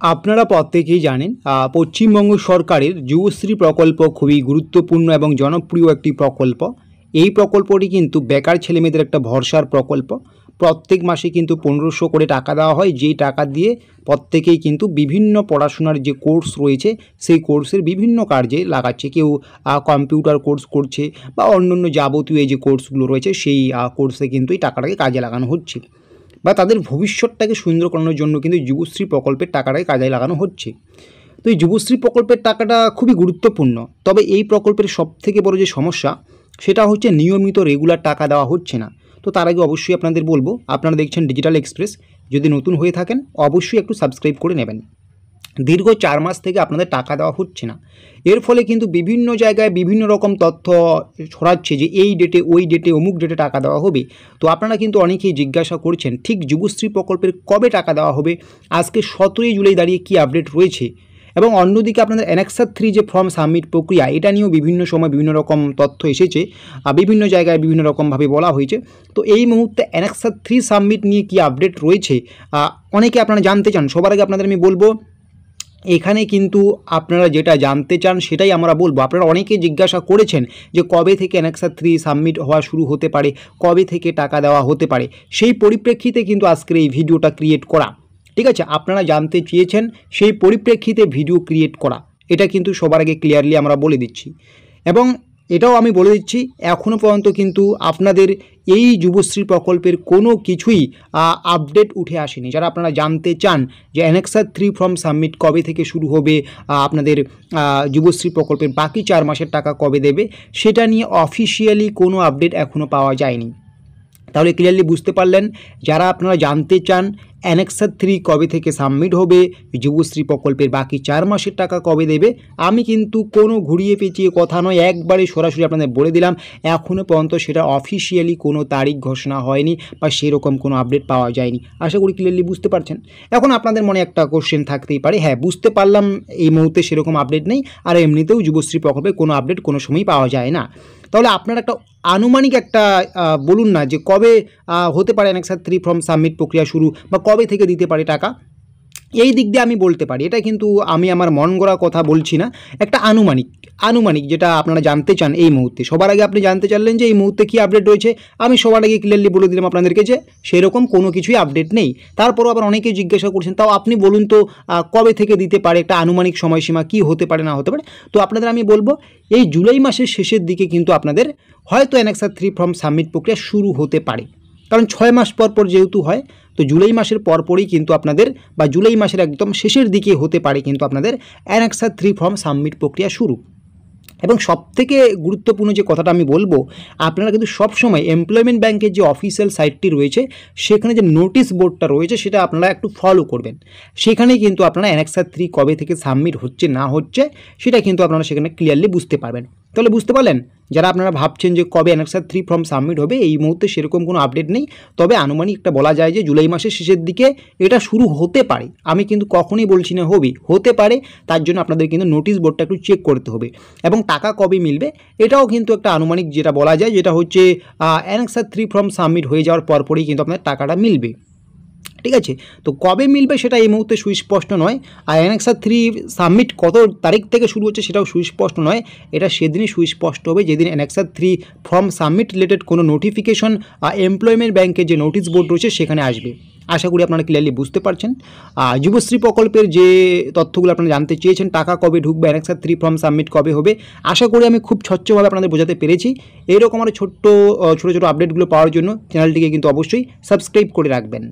আপনারা প্রত্যেকেই জানেন পশ্চিমবঙ্গ সরকারের যুবশ্রী প্রকল্প খুবই গুরুত্বপূর্ণ এবং জনপ্রিয় একটি প্রকল্প। এই প্রকল্পটি কিন্তু বেকার ছেলেমেয়েদের একটা ভরসার প্রকল্প। প্রত্যেক মাসে কিন্তু 1500 করে টাকা দেওয়া হয়, যেই টাকা দিয়ে প্রত্যেকেই কিন্তু বিভিন্ন পড়াশোনার যে কোর্স রয়েছে সেই কোর্সের বিভিন্ন কার্যে লাগাচ্ছে। কেউ কম্পিউটার কোর্স করছে বা অন্যান্য যাবতীয় এই যে কোর্সগুলো রয়েছে সেই কোর্সে কিন্তু এই টাকাটাকে কাজে লাগানো হচ্ছে, বা তাদের ভবিষ্যৎটাকে সুন্দর করানোর জন্য কিন্তু যুবশ্রী প্রকল্পের টাকাটাকে কাজে লাগানো হচ্ছে। তো এই যুবশ্রী প্রকল্পের টাকাটা খুবই গুরুত্বপূর্ণ। তবে এই প্রকল্পের সবথেকে বড় যে সমস্যা সেটা হচ্ছে নিয়মিত রেগুলার টাকা দেওয়া হচ্ছে না। তো তার আগে অবশ্যই আপনাদের বলবো, আপনারা দেখছেন ডিজিটাল এক্সপ্রেস, যদি নতুন হয়ে থাকেন অবশ্যই একটু সাবস্ক্রাইব করে নেবেন। দীর্ঘ 4 মাস থেকে আপনাদের টাকা দেওয়া হচ্ছে না। এর ফলে কিন্তু বিভিন্ন জায়গায় বিভিন্ন রকম তথ্য ছড়াচ্ছে যে এই ডেটে, ওই ডেটে, অমুক ডেটে টাকা দেওয়া হবে। তো আপনারা কিন্তু অনেকেই জিজ্ঞাসা করছেন ঠিক যুবশ্রী প্রকল্পের কবে টাকা দেওয়া হবে, আজকে 17ই জুলাই দাঁড়িয়ে কী আপডেট রয়েছে। এবং অন্যদিকে আপনাদের অ্যানেক্সার 3 যে ফর্ম সাবমিট প্রক্রিয়া, এটা নিয়েও বিভিন্ন সময় বিভিন্ন রকম তথ্য এসেছে, বিভিন্ন জায়গায় বিভিন্ন রকমভাবে বলা হয়েছে। তো এই মুহূর্তে অ্যানেক্সার 3 সাবমিট নিয়ে কী আপডেট রয়েছে অনেকে আপনারা জানতে চান। সবার আগে আপনাদের আমি বলবো, এখানে কিন্তু আপনারা যেটা জানতে চান সেটাই আমরা বলবো। আপনারা অনেকে জিজ্ঞাসা করেছেন যে কবে থেকে অ্যানেক্সার 3 সাবমিট হওয়া শুরু হতে পারে, কবে থেকে টাকা দেওয়া হতে পারে। সেই পরিপ্রেক্ষিতে কিন্তু আজকের এই ভিডিওটা ক্রিয়েট করা। ঠিক আছে, আপনারা জানতে চেয়েছেন, সেই পরিপ্রেক্ষিতে ভিডিও ক্রিয়েট করা। এটা কিন্তু সবার আগে ক্লিয়ারলি আমরা বলে দিচ্ছি। এবং এটাও আমি বলে দিচ্ছি, এখনও পর্যন্ত কিন্তু আপনাদের এই যুবশ্রী প্রকল্পের কোনো কিছুই আপডেট উঠে আসেনি। যারা আপনারা জানতে চান যে অ্যানেক্সার 3 ফর্ম সাবমিট কবে থেকে শুরু হবে, আপনাদের যুবশ্রী প্রকল্পের বাকি 4 মাসের টাকা কবে দেবে, সেটা নিয়ে অফিসিয়ালি কোনো আপডেট এখনও পাওয়া যায়নি। তাহলে ক্লিয়ারলি বুঝতে পারলেন, যারা আপনারা জানতে চান অ্যানেক্সার 3 কবে থেকে সাবমিট হবে, যুবশ্রী প্রকল্পের বাকি 4 মাসের টাকা কবে দেবে, আমি কিন্তু কোনো ঘুরিয়ে পেঁচিয়ে কথা নয়, একবারে সরাসরি আপনাদের বলে দিলাম। এখনও পর্যন্ত সেটা অফিসিয়ালি কোনো তারিখ ঘোষণা হয়নি বা সেরকম কোনো আপডেট পাওয়া যায়নি। আশা করি ক্লিয়ারলি বুঝতে পারছেন। এখন আপনাদের মনে একটা কোশ্চেন থাকতেই পারে, হ্যাঁ বুঝতে পারলাম এই মুহূর্তে সেরকম আপডেট নেই, আর এমনিতেও যুবশ্রী প্রকল্পে কোনো আপডেট কোনো সময়ই পাওয়া যায় না। তাহলে আপনারা একটা আনুমানিক একটা বলুন না যে কবে হতে পারে অ্যানেক্সার 3 ফর্ম সাবমিট প্রক্রিয়া শুরু, বা কবে থেকে দিতে পারে টাকা। এই দিক দিয়ে আমি বলতে পারি, এটা কিন্তু আমি আমার মন গড়া কথা বলছি না, একটা আনুমানিক যেটা আপনারা জানতে চান এই মুহূর্তে। সবার আগে আপনি জানতে চাইলেন যে এই মুহূর্তে কী আপডেট রয়েছে, আমি সবার আগে ক্লিয়ারলি বলে দিলাম আপনাদেরকে যে সেরকম কোনো কিছুই আপডেট নেই। তারপরও আবার অনেকেই জিজ্ঞাসা করছেন, তাও আপনি বলুন তো কবে থেকে দিতে পারে, একটা আনুমানিক সময়সীমা কী হতে পারে না হতে পারে। তো আপনাদের আমি বলবো, এই জুলাই মাসের শেষের দিকে কিন্তু আপনাদের হয়তো অ্যানেক্সার 3 ফর্ম সাবমিট প্রক্রিয়া শুরু হতে পারে। কারণ 6 মাস পর যেহেতু হয়, তো জুলাই মাসের পরপরই কিন্তু আপনাদের, বা জুলাই মাসের একদম শেষের দিকে হতে পারে কিন্তু আপনাদের অ্যানেক্সার 3 ফর্ম সাবমিট প্রক্রিয়া শুরু। এবং সবথেকে গুরুত্বপূর্ণ যে কথাটা আমি বলবো, আপনারা কিন্তু সবসময় এমপ্লয়মেন্ট ব্যাংকের যে অফিসিয়াল সাইটটি রয়েছে সেখানে যে নোটিশ বোর্ডটা রয়েছে সেটা আপনারা একটু ফলো করবেন। সেখানে কিন্তু আপনারা অ্যানেক্সার 3 কবে থেকে সাবমিট হচ্ছে না হচ্ছে সেটা কিন্তু আপনারা সেখানে ক্লিয়ারলি বুঝতে পারবেন। তাহলে বুঝতে পারলেন, যারা আপনারা ভাবছেন যে কবে অ্যানেক্সার 3 ফর্ম সাবমিট হবে, এই মুহূর্তে সেরকম কোনো আপডেট নেই। তবে আনুমানিক একটা বলা যায় যে জুলাই মাসের শেষের দিকে এটা শুরু হতে পারে। আমি কিন্তু কখনোই বলছি না হতে পারে, তার জন্য আপনাদের কিন্তু নোটিশ বোর্ডটা একটু চেক করতে হবে। এবং টাকা কবে মিলবে এটাও কিন্তু একটা আনুমানিক যেটা বলা যায়, যেটা হচ্ছে অ্যানেক্সার 3 ফর্ম সাবমিট হয়ে যাওয়ার পরপরই কিন্তু আপনার টাকাটা মিলবে। ঠিক আছে, তো কবে মিলবে সেটা এই মুহূর্তে সুস্পষ্ট নয়। আর অ্যানেক্সার 3 সাবমিট কত তারিখ থেকে শুরু হচ্ছে সেটাও সুস্পষ্ট নয়। এটা সেদিনই সুস্পষ্ট হবে যেদিন অ্যানেক্সার 3 ফর্ম সাবমিট রিলেটেড কোনো নোটিফিকেশন এমপ্লয়মেন্ট ব্যাংকের যে নোটিশ বোর্ড রয়েছে সেখানে আসবে। আশা করি আপনারা ক্লিয়ারলি বুঝতে পারছেন। যুবশ্রী প্রকল্পের যে তথ্যগুলো আপনারা জানতে চেয়েছেন, টাকা কবে ঢুকবে, অ্যানেক্সার 3 ফর্ম সাবমিট কবে হবে, আশা করি আমি খুব স্বচ্ছভাবে আপনাদের বোঝাতে পেরেছি। এইরকম আরও ছোটো ছোটো আপডেটগুলো পাওয়ার জন্য চ্যানেলটিকে কিন্তু অবশ্যই সাবস্ক্রাইব করে রাখবেন।